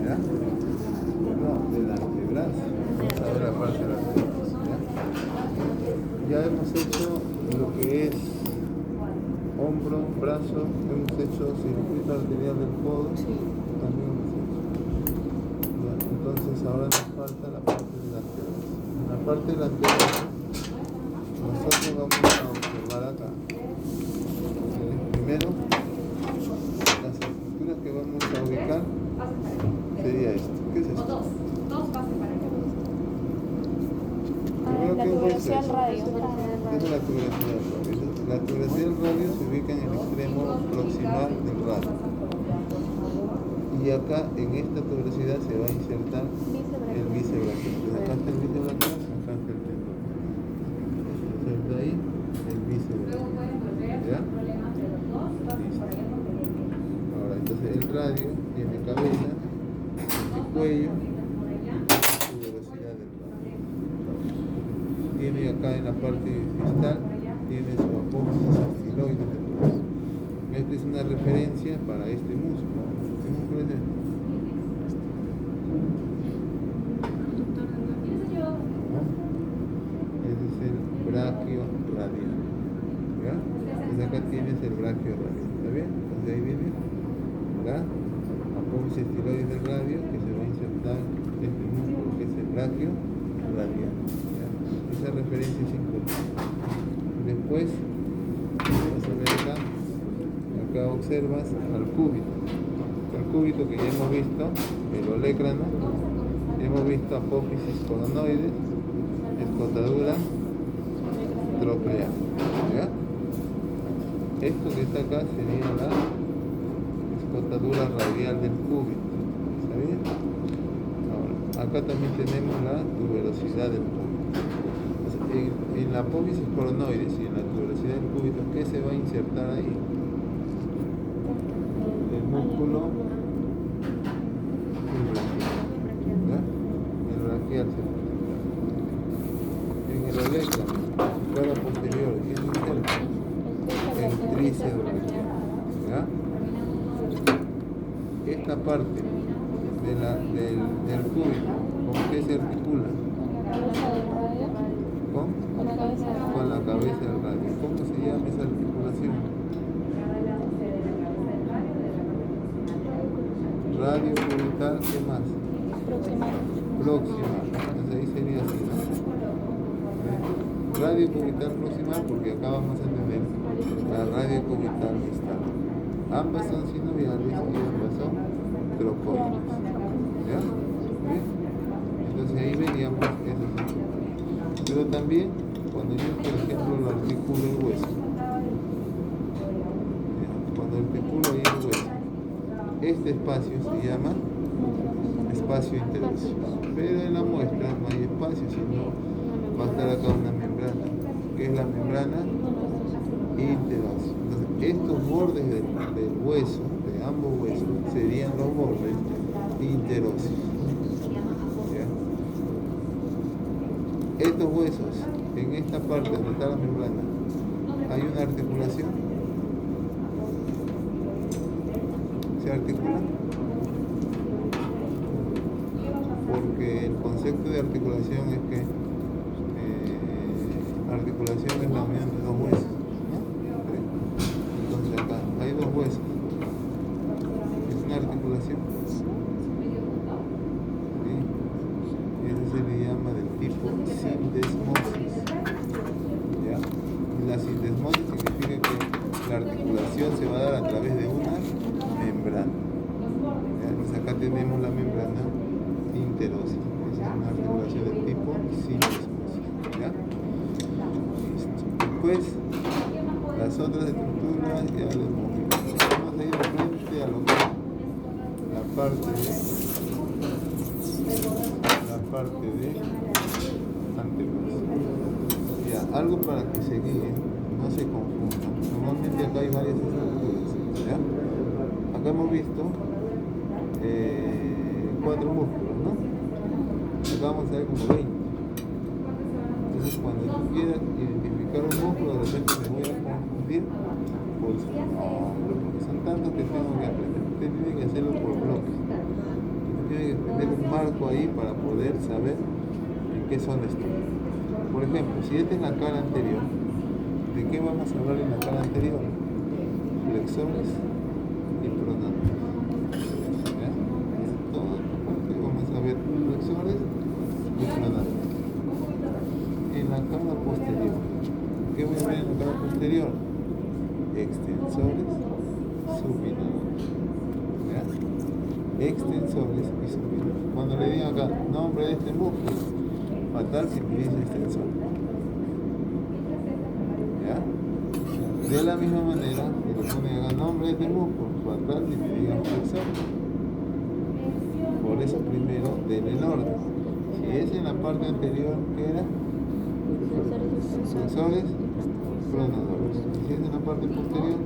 ¿Ya? No, del antebrazo. Ahora la parte del antebrazo. ¿Ya? Ya hemos hecho lo que es hombro, brazo, hemos hecho circuito arterial del codo, también hemos hecho. Ya, entonces ahora nos falta la parte del antebrazo. En la parte del antebrazo nosotros vamos a observar acá. Primero, las estructuras que vamos a ubicar sería esto. ¿Qué es esto? La tuberosidad del radio. ¿Qué es la tuberosidad del radio? La tuberosidad del radio se ubica en el extremo proximal del radio. Y acá, en esta tuberosidad, se va a insertar el bícebraquial. Entonces acá está el bícebraquial, acá está el tendón. Se inserta ahí el bícebraquial. ¿Ya? Listo. Ahora, entonces el radio tiene cabeza, tiene cuello y tuberosidad del radio. Tiene acá en la parte distal, tiene su apófisis estiloide temporal. Esta es una referencia para este músculo. ¿Qué músculo es este? Ese es el braquio radial. ¿Ya? Entonces acá tienes el braquio radial. ¿Está bien? Entonces ahí viene la apófisis estiloide del radio que se va a insertar este músculo que es el braquio radial. ¿Ya? Esa referencia es importante. Después, vas a ver acá, observas al cúbito. El cúbito que ya hemos visto, el olecrano, hemos visto apófisis coronoides, escotadura troclear. ¿Ya? Esto que está acá sería la escotadura radial del cúbito. ¿Está bien? Ahora, acá también tenemos la tuberosidad del cúbito. En la apófisis coronoides y en la tuberosidad del cúbito, ¿qué se va a insertar ahí? El músculo braquial. El braquial se va a insertar. En el olecrano, cara posterior, ¿quién se inserta? El tríceps braquial. ¿Ya? Esta parte del cúbito, ¿con qué se articula? Con la cabeza del radio. ¿Cómo se llama esa articulación? Radio cubital, ¿qué más? Próxima. Entonces ahí sería así, ¿no? Radio cubital proximal, porque acá vamos a tener la radio cubital distal. Ambas son sinoviales y ambas son trocoides. ¿Ya? ¿Sí? Entonces ahí veríamos esos ejemplos. Pero también, cuando yo, por ejemplo, lo articulo el hueso, cuando articulo ahí el hueso, este espacio se llama espacio interóseo. Pero en la muestra no hay espacio, sino va a estar acá una membrana, que es la membrana interósea. Entonces, estos bordes del hueso, de ambos huesos, serían los bordes interóseos. Estos huesos, en esta parte donde está la membrana, hay una articulación. ¿Se articula? Porque el concepto de articulación es que articulación es la unión de dos huesos, ¿no? Entonces acá hay dos huesos. ¿Es una articulación? Eso se le llama del tipo sindesmosis. ¿Ya? La sindesmosis significa que la articulación se va a dar a través de una membrana. ¿Ya? Entonces acá tenemos la membrana interósea. Esa es una articulación del tipo sindesmosis. ¿Ya? Listo. Después, las otras estructuras ya les hemos visto. Vamos a ir frente a lo que es la parte de antebrazo. Ya, algo para que se guíen, no se confundan. Normalmente acá hay varias estructuras. ¿Ya? Acá hemos visto 4 músculos, ¿no? Acá vamos a ver como 20. Entonces, cuando tú quieras identificar un músculo, de repente me voy a confundir por su nombre, porque son tantos que tengo que aprender. Usted tiene que hacerlo por bloques. marco ahí para poder saber en qué zona estoy. Por ejemplo, si esta es la cara anterior, ¿de qué vamos a hablar en la cara anterior? Flexores y pronadores. ¿Ya? Todo vamos a ver flexores y pronadores. En la cara posterior, ¿qué voy a ver en la cara posterior? Extensores, supinadores. ¿Ya? Extensores y supinadores. Cuando le digan acá, nombre de este músculo, fatal si me dice extensor. ¿Ya? De la misma manera, si le ponen acá nombre de este músculo, fatal si me digan flexor. Por eso primero den el orden. Si es en la parte anterior, ¿qué era? Extensores, pronadores. Si es en la parte posterior,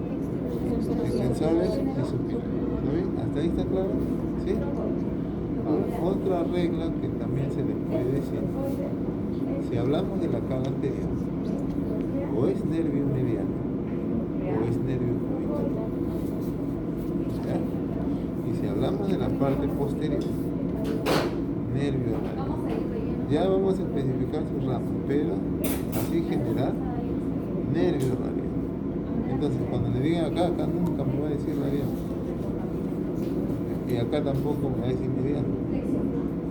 extensores y supinadores. ¿Está bien? ¿Hasta ahí está claro? ¿Sí? Ahora, otra regla que también se le puede decir, si hablamos de la cara anterior, o es nervio mediano o es nervio cubital. ¿Ya? Y si hablamos de la parte posterior, nervio radial. Ya vamos a especificar su rama, pero así en general, nervio radial. Entonces, cuando le digan acá nunca me va a decir radial. Y acá tampoco me va a decir mediano.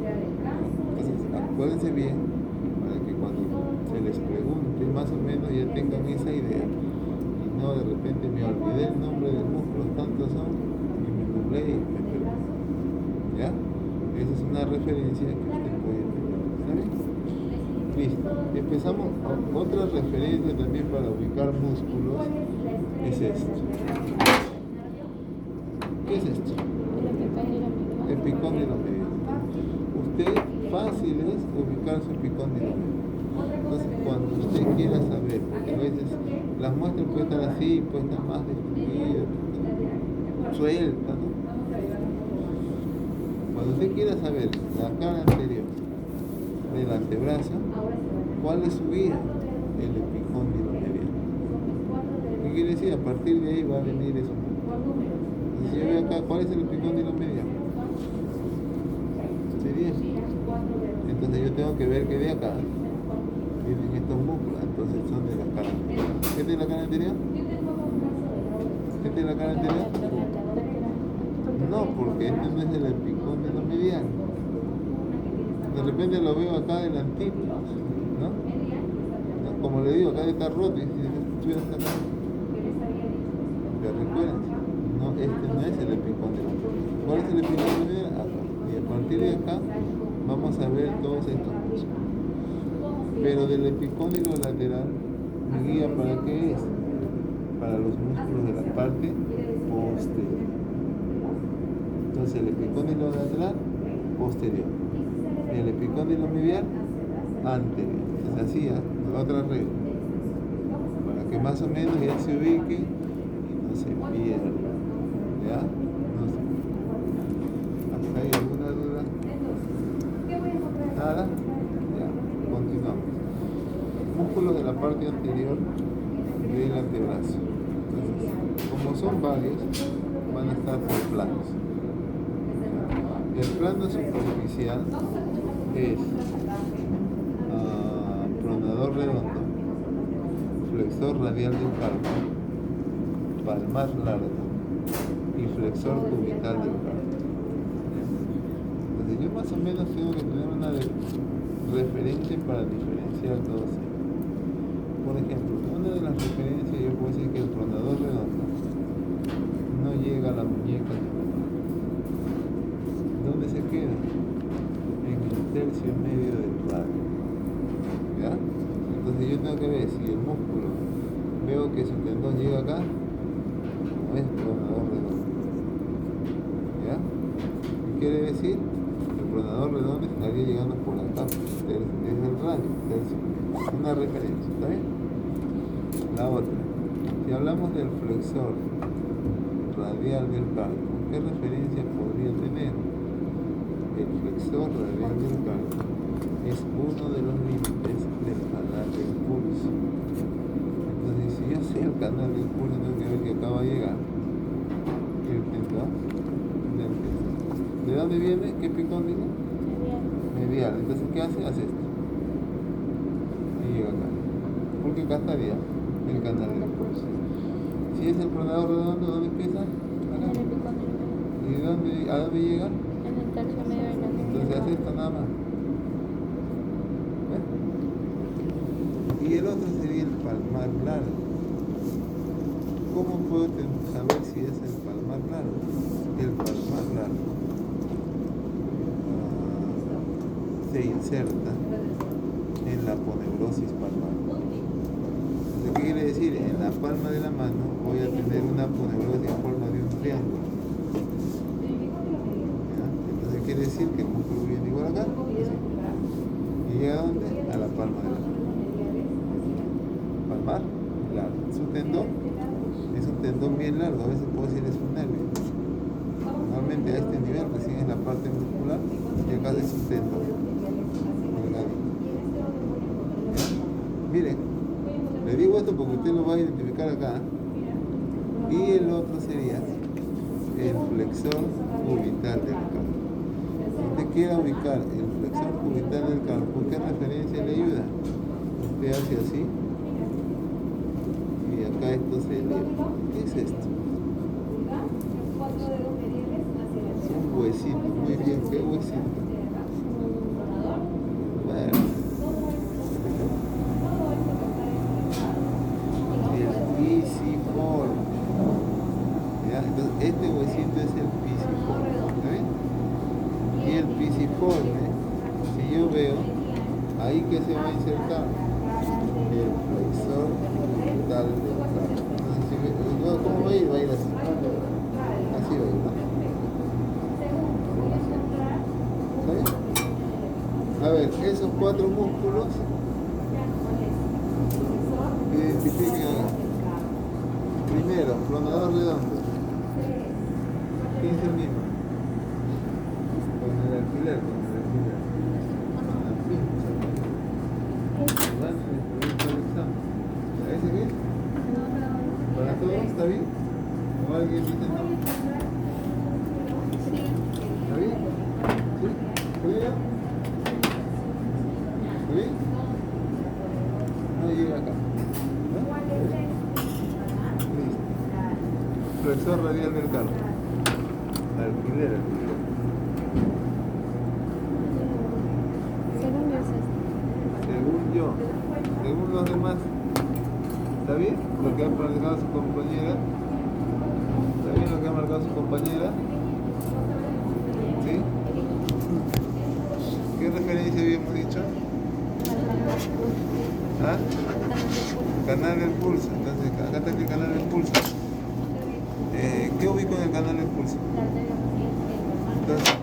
Entonces, acuérdense bien para que cuando se les pregunte más o menos ya tengan esa idea y no de repente me olvidé el nombre del músculo, tantos son y me nublé y me perdí. ¿Ya? Esa es una referencia que usted puede tener. ¿Saben? Listo. Empezamos. Otra referencia también para ubicar músculos es esto. ¿Qué es esto? Epicóndilo mediano. Usted fácil es ubicar su epicóndilo mediano. Entonces, cuando usted quiera saber, porque a veces las muestras pueden estar así, pueden estar más distribuidas, sueltas, ¿no? Cuando usted quiera saber la cara anterior del antebrazo, ¿cuál es su guía? El epicóndilo mediano. ¿Qué quiere decir? A partir de ahí va a venir eso. Si yo veo acá, ¿cuál es el epicóndilo mediano? Sería. Entonces yo tengo que ver que de acá vienen estos músculos, entonces son de la cara anterior. ¿Qué tiene la cara anterior? ¿Qué tiene la cara anterior? No, porque este no es el epicóndilo mediano. De repente lo veo acá delantito, ¿no? Como le digo, acá está roto y si estuviera hasta acá. Pero recuerden, no, este no es el epicóndilo. ¿Cuál es el epicóndilo mediano? Acá. Y a partir de acá vamos a ver todos estos músculos. Pero del epicóndilo lateral, mi guía para qué es? Para los músculos de la parte posterior. Entonces el epicóndilo lateral, posterior. El epicóndilo medial, anterior. Entonces así, la otra regla. Para que más o menos ya se ubique y no se pierda. ¿Ya? No se pierda. ¿Hasta ahí alguna duda? ¿Nada? Ya, continuamos. Músculos de la parte anterior del antebrazo. Entonces, como son varios, van a estar por planos. El plano superficial es pronador redondo, flexor radial del carpo, palmar largo y flexor cubital del carpo. Entonces yo más o menos tengo que tener una referencia para diferenciar todos ellos. Por ejemplo, una de las referencias yo puedo decir que el pronador redondo no llega a la muñeca. ¿Dónde se queda? En el tercio medio del radio. ¿Ya? Entonces yo tengo que ver si el músculo veo que su tendón llega acá, no es pronador redondo. ¿Ya? ¿Qué quiere decir? El pronador redondo estaría llegando por acá, es el radio, tercio. Una referencia, ¿está bien? La otra, si hablamos del flexor radial del carpo, ¿qué referencia podría tener? El flexor radial del carpo es uno de los límites del canal del pulso. Entonces, si yo sé el canal del pulso, tengo que ver que acá va a llegar el tendón del pulso. ¿De dónde viene? ¿Qué epicóndilo? medial. Entonces, ¿qué hace? Hace esto. Y llega acá. Porque acá estaría el canal del pulso. Si es el pronador redondo, ¿dónde empieza? Acá. ¿Y a dónde llega? En el tercio medio de la Entonces hace esto nada más. ¿Ves? Y el otro sería el palmar largo. ¿Cómo puedo saber si es el palmar largo? El palmar largo se inserta en la aponeurosis palmar. ¿Qué quiere decir? En la palma de la mano voy a tener una aponeurosis en forma de un triángulo. ¿Ya? Entonces quiere decir que el músculo viene igual acá. Así. ¿Y llega a dónde? A la palma de la mano. Palmar largo. Su tendón es un tendón bien largo, a veces puedo decir es un nervio. Normalmente a este nivel recién es la parte muscular y acá es un tendón. Miren, le digo esto porque usted lo va a identificar acá. Y el otro sería el flexor cubital del carpo. Si usted quiere ubicar el flexor cubital del carpo, ¿qué referencia le ayuda? Usted hace así. Y acá esto se eleva. ¿Qué es esto? Es un huesito. Muy bien, ¿qué huesito? Bueno. El pisiforme. ¿Ya? Entonces, este huesito es el pisiforme. ¿Está bien? Y el pisiforme, si yo veo, ahí que se va a insertar el flexor cubital del carpo. Entonces, ¿cómo va a ir? Va a ir así. Así va a ir, ¿no? ¿Está bien? A ver, esos cuatro músculos identifiquen. Primero, pronador redondo. ¿Quién es el mismo? Con el alfiler. Con la pinza. Van en el proyecto del examen. ¿Parece bien? ¿Para todos está bien? ¿O alguien dice no? ¿Está bien? ¿Sí? ¿Está bien? ¿Está bien? No llega acá. Flexor radial del carpo. Alfiler. Según yo. Según los demás. ¿Está bien? Lo que ha marcado su compañera. ¿Está bien lo que ha marcado su compañera? ¿Sí? ¿Qué referencia habíamos dicho? ¿Ah? Canal del pulso. Entonces, acá está el canal del pulso. ¿Qué ubico en el canal del pulso? Entonces,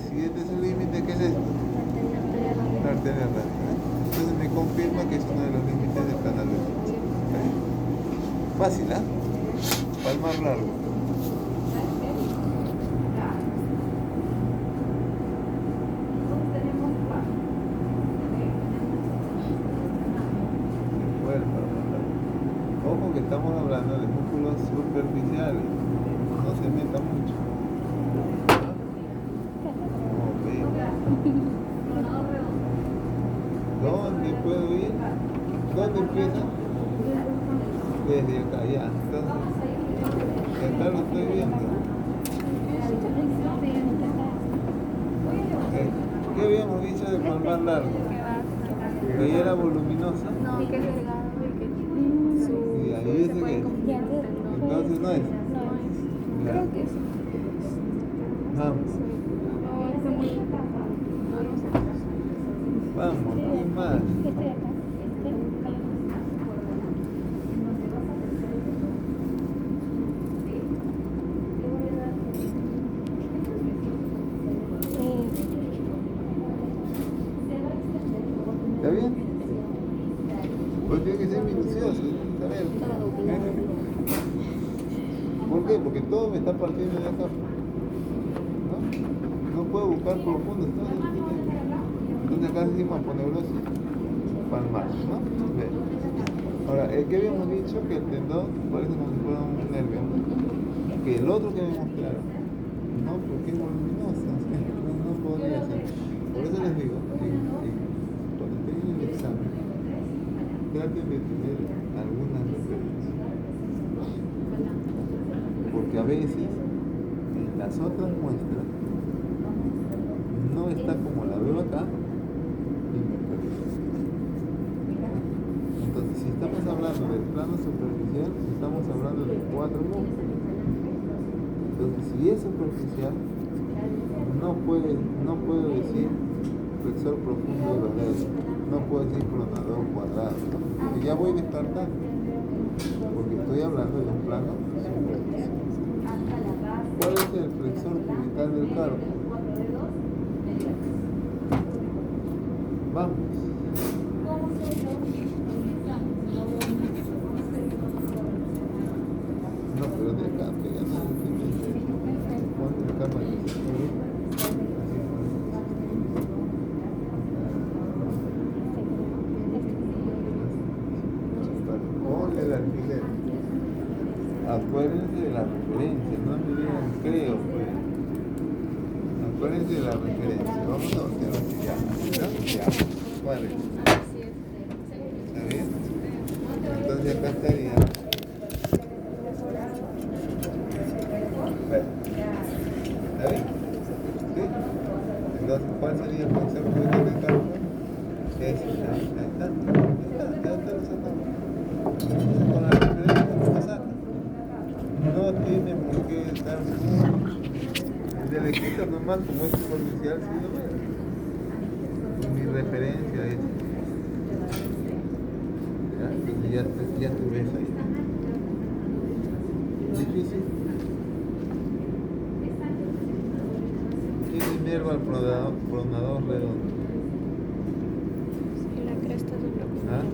si este es el límite, ¿qué es esto? La arteria radial. Entonces me confirma que es uno de los límites del canal del pulso. Fácil, ¿ah? Palmar largo. Ojo que estamos hablando de músculos superficiales, no se meta mucho. ¿Dónde puedo ir? ¿Dónde empieza? Desde acá, ya. Entonces, acá lo estoy viendo. ¿Qué habíamos dicho de palmar largo? Que ya era voluminosa. No, que es delgado. Y ahí ese que es. Entonces no es. Ya. Creo que sí. Vamos. Vamos, ¿quién más? Este de acá. ¿Está bien? Pues tiene que ser minucioso, está bien. ¿Por qué? Porque todo me está partiendo de acá. No puedo buscar profundo. Entonces acá decimos aponeurosis palmar, ¿no? Bien. Ahora, ¿qué habíamos dicho? Que el tendón parece como si fuera un nervio. Que el otro que me mostraron, no, porque es voluminosa, no podría ser. Por eso les digo, traten de tener algunas referencias. Porque a veces en las otras muestras no está como la veo acá y me perdí. Entonces, si estamos hablando del plano superficial, estamos hablando de 4 números. Entonces, si es superficial, no puedo decir flexor profundo de los dedos, no puedo decir pronador cuadrado, ¿no? Porque ya voy descartando, porque estoy hablando de un plano superficial. ¿Cuál es el flexor cubital del carpo? Vamos. No, pero de acá, pegando ponte la cámara. Ponle el alfiler. Acuérdense de la referencia, no me digan creo, pues. Acuérdense de la referencia. Vamos a observar. Ya. Vale. ¿Está bien? Entonces acá estaría. ¿Está bien? ¿Sí? Entonces, ¿cuál sería el concepto de este campo? Ahí está resaltado. Entonces, con la referencia no pasa. No tiene por qué estar de lejitos nomás, como es superficial, sí lo veo. Mi referencia es. ¿Ya? Entonces ya te ves ahí. Difícil. ¿Quién inerva al pronador redondo? Y la cresta es un bloque. ¿Ah?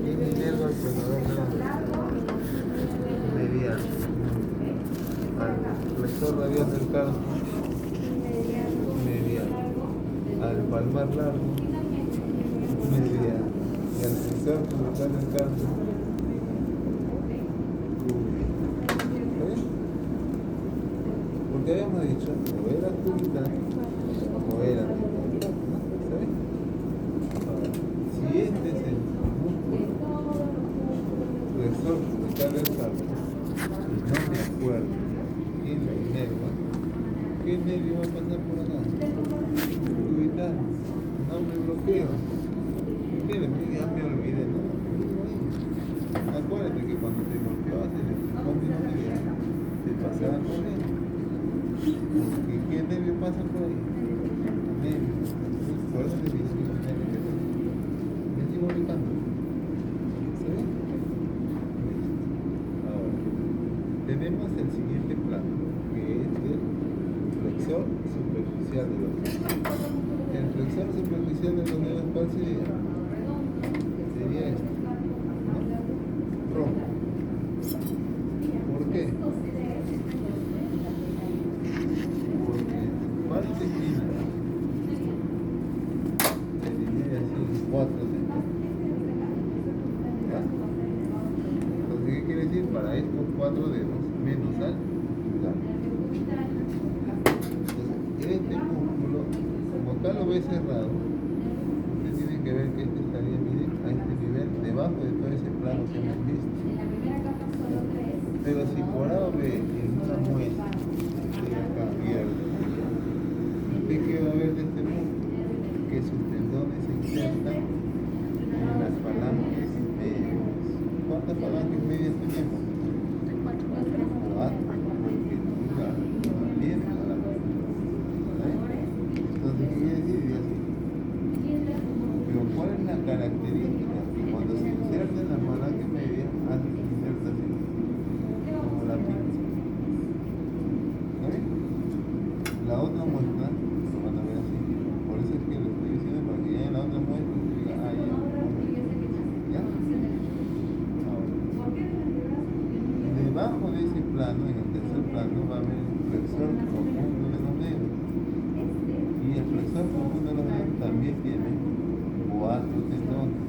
¿Quién inerva al pronador redondo? Mediano. Al flexor radial del carpo. Mediano. Al palmar largo. Mediano. Y al flexor cubital del carpo. Porque habíamos dicho, o era cubital o era medial, ¿sabes? Ahora, si este es el músculo flexor cubital del carpo, y no me acuerdo quién lo inerva, ¿qué nervio va a pasar por acá? Cubital, no me bloqueo. ¿Qué? Ya me olvidé, ¿no? Acuérdate que cuando te bloqueabas el epicóndilo medial, te pasaba por él. ¿Qué nervio pasa por ahí? Nervio. Por eso te dice que es nervio que me sigo ubicando. ¿Sí? Ahora, tenemos el siguiente plano, que es el flexor superficial de los dedos. El flexor superficial de los dedos, ¿cuál sería? Sería este, ¿no? Rojo. ¿Por qué? ¿Cuántas esquinas? Se divide así en 4 centímetros. ¿Ya? Entonces, ¿qué quiere decir? Para estos 4 dedos, menos al pulgar. Entonces, este músculo, como acá lo ve cerrado, usted tiene que ver que este estaría, miren, a este nivel, debajo de todo ese plano que hemos visto. Pero si por A ve en una muestra de acá abierta, ¿qué va a ver de este músculo? Que sus tendones se insertan en las falanges medias. ¿Cuántas falanges medias tenemos? 4, porque nunca tiene falanges. Entonces, ¿qué quiere decir? Y así. Pero ¿cuál es la característica? Que cuando se inserta en la falange media, hace que se inserta así, como la pinza. ¿Sabes? La otra muestra lo van a ver así. Por eso es que lo estoy diciendo para que ya en la otra muestra se diga, ah, ya. ¿Ya? Ahora, debajo de ese plano, en el tercer plano, va a haber el flexor profundo de los dedos. Y el flexor profundo de los dedos también tiene 4 tendones.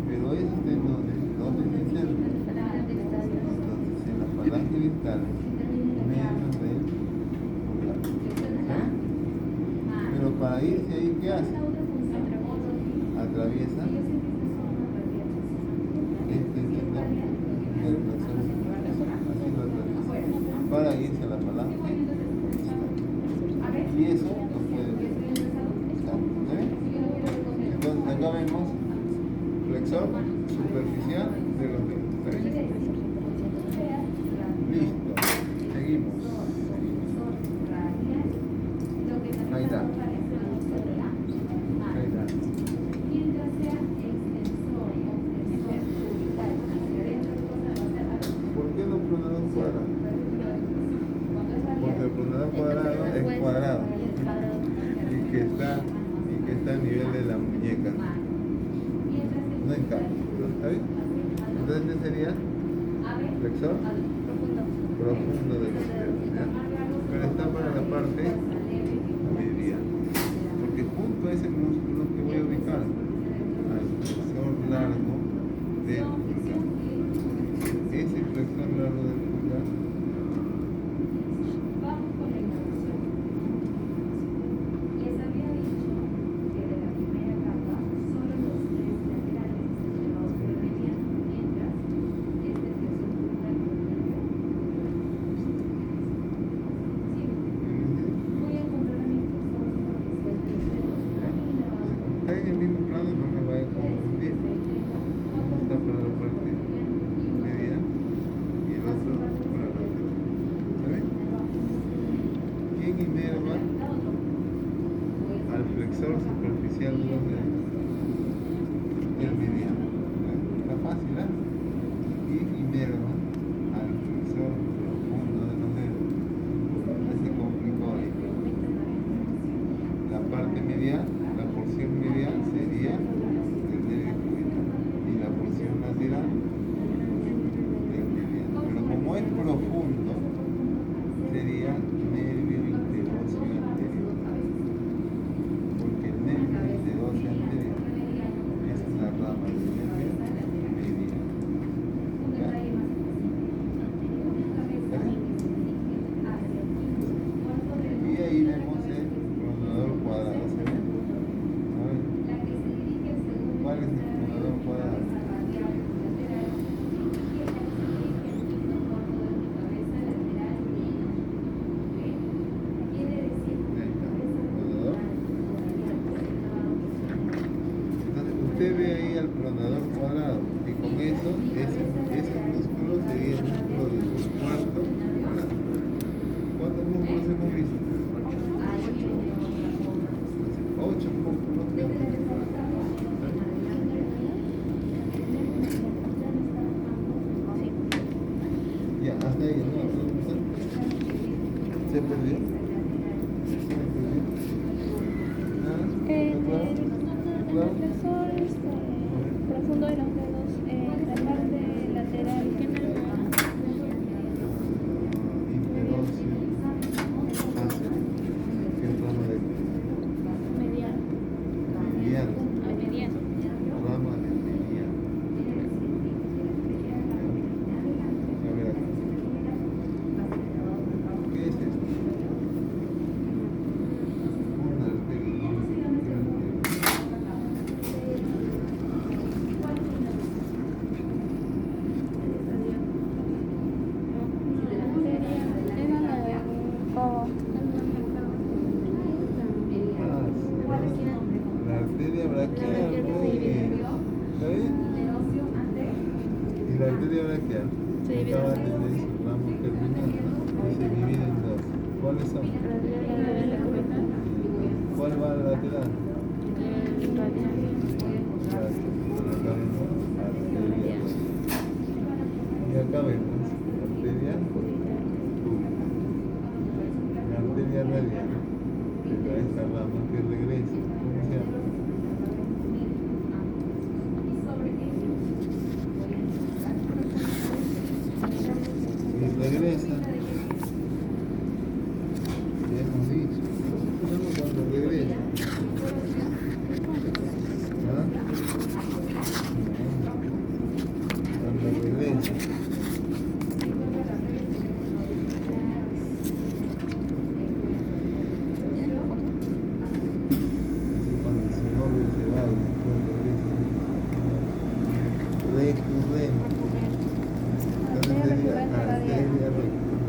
Pero esos tendones, ¿dónde se insertan? Entonces, en la falange distal, menos del pulgar. ¿Sí? Pero para irse ahí, ¿qué hace? Atraviesa flexor superficial de los dedos. ¿Está bien? Listo. Seguimos. Ahí está. Ahí está. ¿Por qué no pronador cuadrado? Porque el pronador cuadrado es cuadrado y que está a nivel de la muñeca. No encaja. ¿Está bien? Entonces, ¿qué sería? Flexor profundo de los dedos. ¿Ya? Pero está para la parte medial. Porque junto a ese músculo que voy a ubicar al flexor largo del pulgar. Ese flexor largo del pulgar está en el mismo plano, no me vaya a confundir. Está para la parte medial y el otro para la parte lateral. ¿Saben? ¿Quién inerva al flexor superficial de los dedos? El mediano. Está fácil, ¿eh? Y inerva al flexor profundo de los dedos. Se complicó ahí. La parte medial, la porción medial sería el nervio cubital y la porción lateral el mediano. Pero como es profundo, sería nervio interóseo anterior. Porque el nervio interóseo anterior es una rama del nervio mediano. ¿Ya? ¿Vale? Y ahí vemos el pronador cuadrado. ¿Se ve? A ver, ¿cuál es el pronador cuadrado? Ahí está, pronador. Entonces usted ve ahí al pronador cuadrado y con eso, ese músculo sería el músculo de su cuarto cuadrado. ¿Cuántos músculos hemos visto? 8 músculos que hemos visto. Ya, hasta ahí, ¿no? ¿Se perdió? ¿Se perdió? ¿Nada? ¿Claro? ¿Claro? flexor profundo de los dedos, la parte lateral. Interóseo. Fácil. ¿Qué rama de Mediano. mediano? Mediano. Rama de mediano. A ver acá. ¿Qué es esto? Una arteria. Era la de codo. La arteria braquial, muy bien. ¿Está bien? Y la arteria braquial Se divide acaba en de dos. tener su ramo terminal y se divide en dos. ¿Cuáles son? ¿Cuál va a la lateral? Gracias. Acá vemos arteria. Y acá vemos arteria pública. La arteria radial. Pero esta rama que regresa, ¿cómo se llama? Y regresa. Ya hemos dicho. Nosotros cuando regresa. ¿Ah? Cuando regresa. Cuando su novio se va y después regresa. Recurrente. Entonces sería arteria recurrente.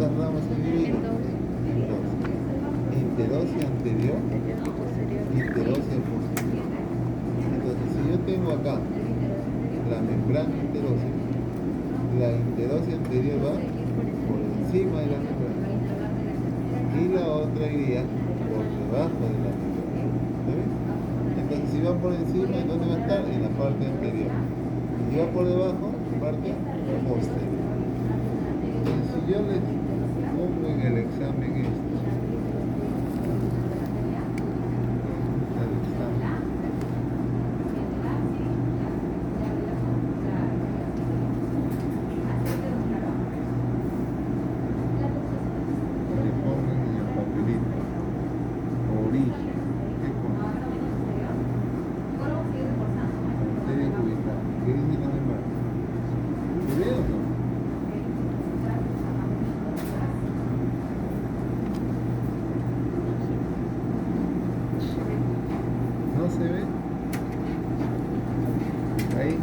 ¿cuántas ramas se dividen? En dos. Interósea anterior, interósea posterior. Entonces, si yo tengo acá la membrana interósea, la interósea anterior va por encima de la membrana y la otra iría por debajo de la membrana. ¿Está bien? Entonces, si va por encima, ¿dónde va a estar? En la parte anterior. Si va por debajo, parte posterior. Entonces, si yo les pongo en el examen esto, ¿no se ve? Ahí.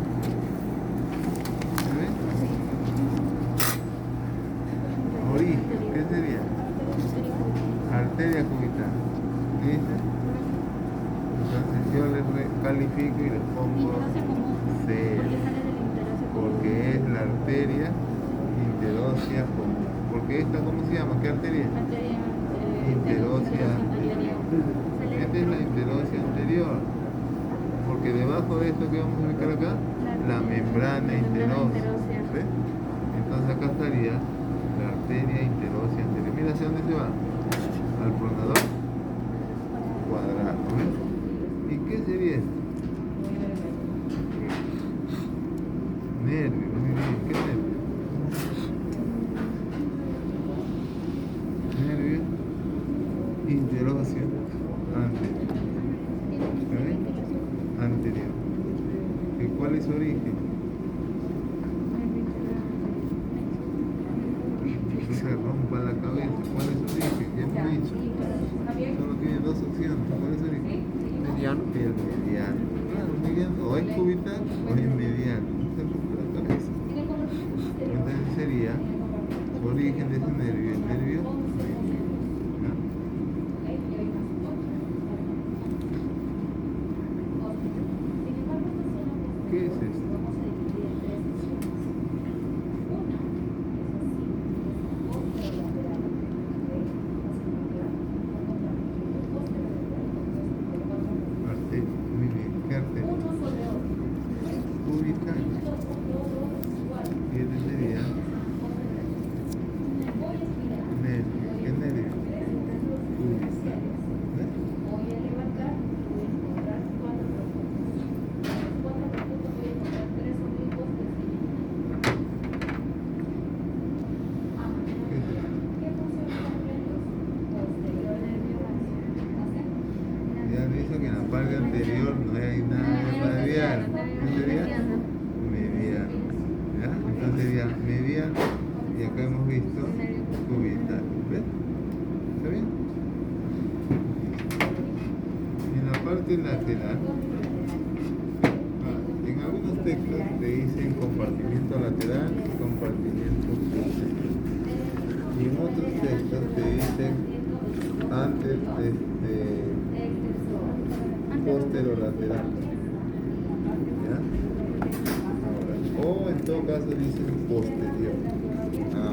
¿Se ve? Origen, ¿qué sería? Arteria cubital. ¿Listo? Entonces yo les califico y les pongo C, porque es la arteria interósea común. Porque esta, ¿cómo se llama? ¿Qué arteria? Interósea. Esta es la interósea anterior, porque debajo de esto que vamos a ubicar acá, la membrana interósea. ¿Ves? Entonces acá estaría la arteria interósea anterior. Mira hacia dónde se va. Al pronador cuadrado. ¿Ves? ¿Y qué sería esto? Nervio. Muy bien. ¿Qué nervio? Nervio interóseo anterior. ¿Ves? Anterior. ¿Y cuál es su origen? No se rompa la cabeza. ¿Cuál es su origen? Ya hemos dicho. Solo tiene dos opciones. ¿Cuál es su origen? Mediano. El mediano. Claro, mediano. O es cubital o es mediano. No se rompa la cabeza. Entonces sería su origen de ese nervio, el nervio mediano. ¿No? ¿Qué es esto? Arteria. Muy bien. ¿Qué arteria? Cubital. Y este sería nervio. ¿Qué nervio? Cubital. ¿Ves? ¿Qué es esto? Ya han visto que en la parte anterior no hay nada de radial. ¿Qué sería? Mediano. ¿Ya? Entonces sería mediano y acá hemos visto cubital. ¿Ves? ¿Está bien? Y en la parte lateral, en algunos textos te dicen compartimiento lateral y compartimiento posterior. Y en otros textos te dicen antes posterolateral. ¿Ya? Ahora, o en todo caso dicen posterior. ¿Ya?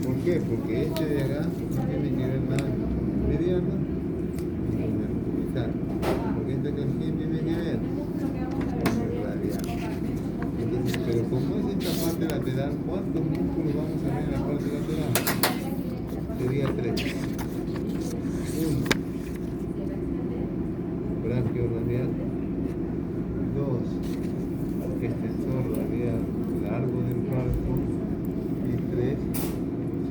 ¿Por qué? Porque este de acá no tiene que ver nada con el mediano ni con el cubital. Porque este con quién tiene que ver con el radial. Entonces, pero como es esta parte lateral, ¿cuántos músculos vamos a ver en la parte lateral? Sería 3. 1. Brachio radial. 2. Extensor radial largo del palco. Y 3.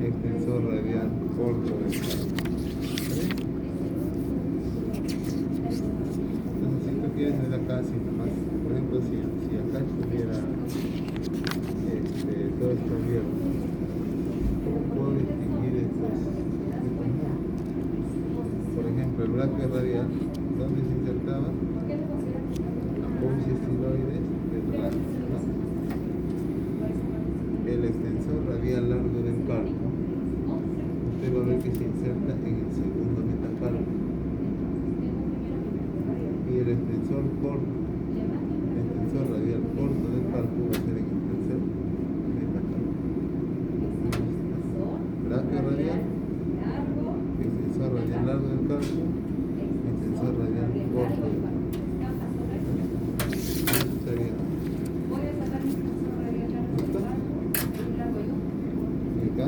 Extensor radial corto del palco. Entonces, si tú quieres ver acá, si nomás, por ejemplo, si acá estuviera todo esto abierto, ¿cómo puedo distinguir estos músculos? Por ejemplo, el brachio radial, ¿dónde se insertaba? Apófisis estiloides del brachio, ¿no? El extensor extensor radial largo del carpo, usted va a ver que se inserta en el segundo metacarpo. Y el extensor radial corto del carpo va a ser en el tercer metacarpo. Brachio radial, extensor radial largo del carpo, extensor radial corto del carpo. Eso sería. ¿Listo? Y acá,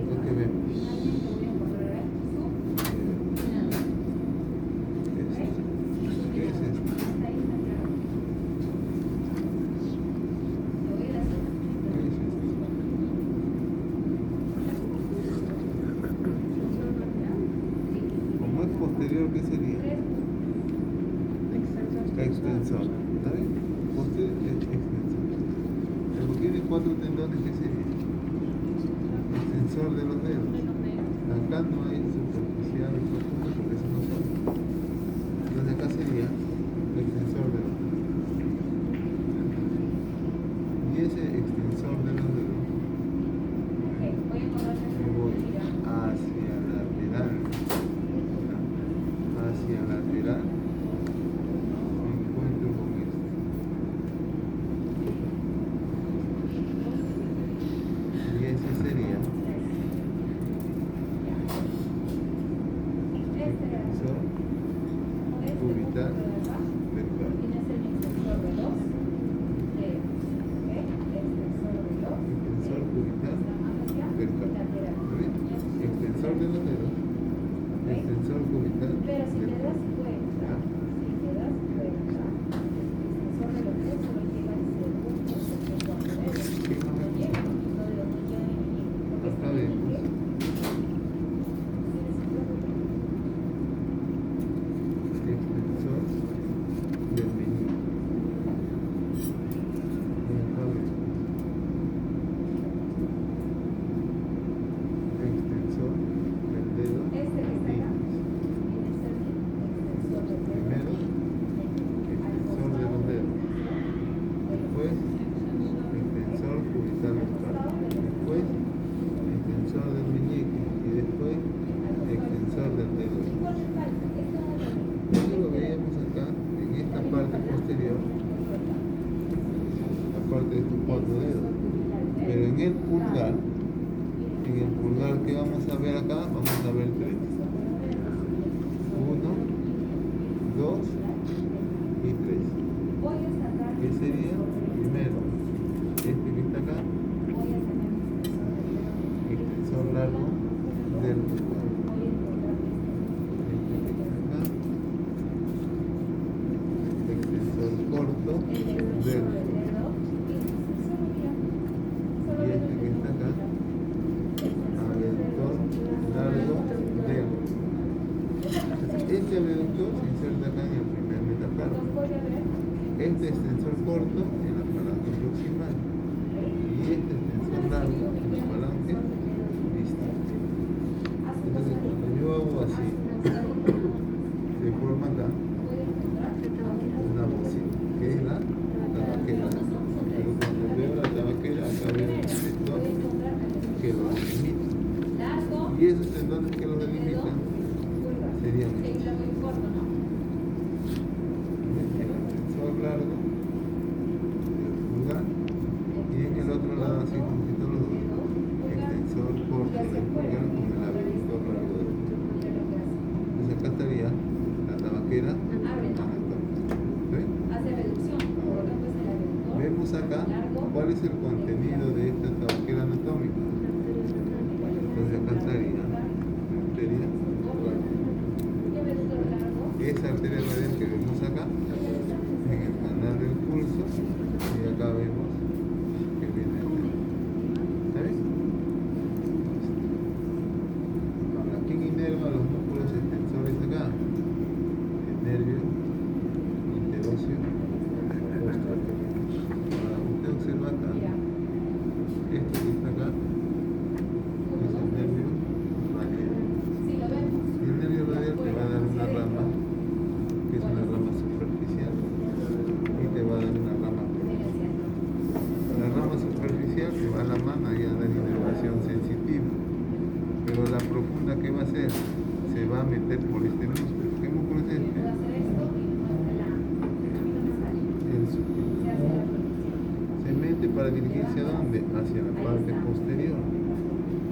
lo que vemos. ¿Qué es esto? Como es posterior, ¿qué sería? Extensor. ¿Está bien? Posterior es extensor. Como tiene 4 tendones, ¿qué sería? Extensor de los dedos. Acá no hay superficial y profundo porque eso no son. Entonces acá sería extensor de los dedos. Y ese extensor de los dedos me voy hacia lateral. Hacia lateral. Me encuentro con esto. Y ese sería extensor cubital vertical. Extensor cubital vertical. ¿Está bien? Extensor de los dedos. Extensor cubital Pero si te das vertical. cuenta, ¿Ya? el extensor de los dedos solo llega al segundo cuando debe. ¿Qué más No vemos? llega, lo de los no llega ni porque Acá está bien vemos que extensor del meñique. Y acá vemos extensor del dedo este que está acá índice. viene a ser extensor del dedo. Primero, extensor de los dedos. Después, extensor cubital vertical. Después, extensor del meñique. Y después, extensor del dedo. Eso lo veíamos acá, en esta parte posterior, aparte de estos 4 dedos. Pero en el pulgar, ¿qué vamos a ver acá? Vamos a ver 3. 1, 2 y 3. ¿Qué sería? Primero, este que está acá, extensor largo del pulgar. Este que está acá, extensor corto del pulgar. Y este que está acá, abductor largo del pulgar. Este abductor se inserta acá en el primer metacarpo. Este extensor corto en la falange proximal y este extensor largo en la falange distal. Entonces cuando yo hago así, se forma acá una bocina, que es la tabaquera. Pero cuando veo la tabaquera, acá veo un tendón que lo delimita. Y esos tendones que lo delimitan serían estos. El extensor largo del pulgar y en el otro lado así juntito los dos, extensor corto del pulgar con el abductor largo del pulgar. Entonces acá estaría la tabaquera anatómica. ¿Ven? Vemos acá cuál es el contenido de esta tabaquera anatómica. Entonces acá estaría la arteria radial. Esa arteria radial que vemos acá en el canal del pulso y acá vemos que viene el nervio. ¿Sabes? Ahora, ¿quién inerva los músculos extensores acá? El nervio interóseo posterior. Ahora, usted observa acá por este músculo. ¿Qué músculo es este? El subclítoris. Se mete para dirigirse a dónde? Hacia la parte posterior.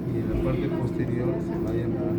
Y en la parte posterior se va a llamar